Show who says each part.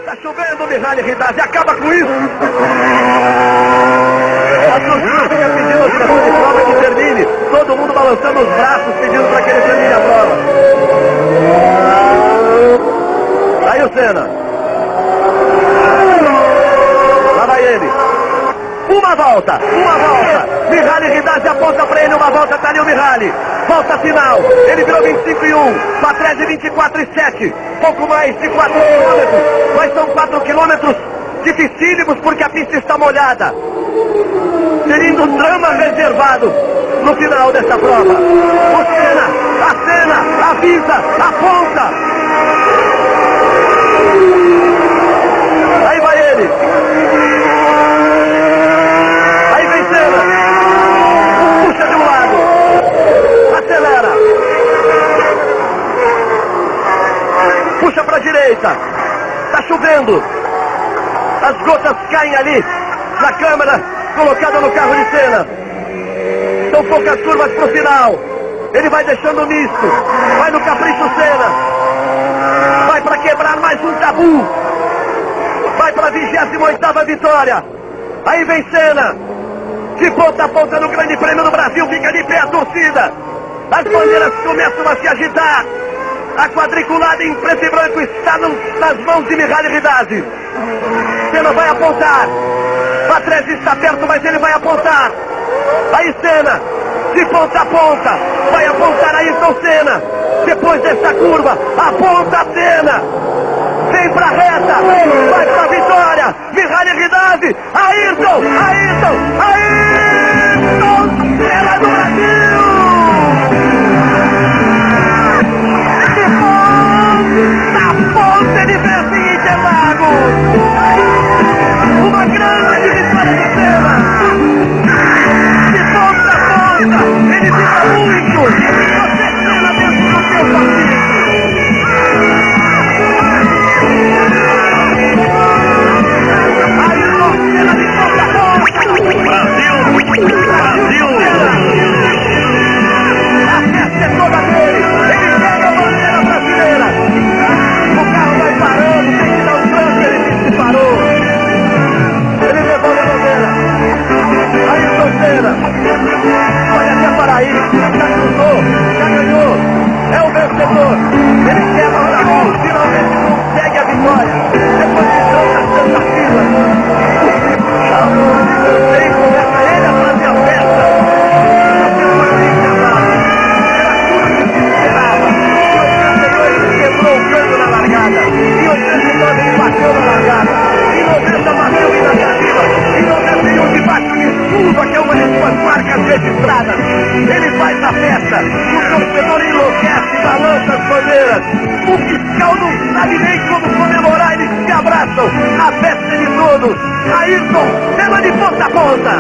Speaker 1: Tá chovendo, Mihaly Ridazzi, acaba com isso! A torcida fica pedindo ao diretor de prova que termine. Todo mundo balançando os braços, pedindo para que ele termine a prova. Aí o Senna. Lá vai ele. Uma volta. Mihaly Ridazzi aponta para ele uma volta, tá ali o Mihaly. Volta final. Ele virou 25-1. Patrese 24-7. Pouco mais de 4 quilômetros. Mas são 4 quilômetros dificílimos porque a pista está molhada. Seria um drama reservado no final dessa prova. O Senna, avisa, aponta. Aí vai ele. Aí vem Senna. Puxa de um lado. Acelera. Puxa para a direita. Tá chovendo. As gotas caem ali na câmera colocada no carro de Senna. São poucas curvas pro final. Ele vai deixando misto. Vai no capricho Senna. Vai para quebrar mais um tabu. Vai para a 28ª vitória. Aí vem Senna. De ponta a ponta no Grande Prêmio do Brasil. Fica de pé a torcida. As bandeiras começam a se agitar. A quadriculada em preto e branco está nas mãos de Mihaly Ridazzi. Senna vai apontar. Patrese está perto, mas ele vai apontar. Aí Senna, de ponta a ponta, vai apontar Ayrton Senna. Depois dessa curva, aponta Senna. Vem pra reta, vai pra vitória. Mihaly Ridazzi, Ayrton Senna do Brasil. Na ponta ele vence em Interlagos. Uma grande vitória do Senna. De ponta a ponta, ele fica muito. Você Senna dentro do seu partido. Ayrton Senna de ponta a ponta. Brasil. A festa é toda dele. Ele pega a bandeira brasileira. O carro vai parando, tem que dar um trânsito, ele disse que parou. Ele devolve a bandeira. Ayrton Senna. Olha até para aí. Já cruzou, já ganhou. É o vencedor. Ele quebra o tabu. Finalmente consegue a vitória. Depois de tantas tentativas. Ele começa ele a fazer a festa. Você foi bem chamado. Era tudo que se esperava. Em 88 ele quebrou o cano na largada. Em 89 ele bateu na largada. Em 90 bateu iniciativa. Em 91 ele bate em curva, que é uma de suas marcas registradas. Ele faz a festa. O torcedor enlouquece, balança as bandeiras. O fiscal não sabe nem como comemorar. Eles se abraçam. A festa de todos. Ayrton Senna de ponta a ponta.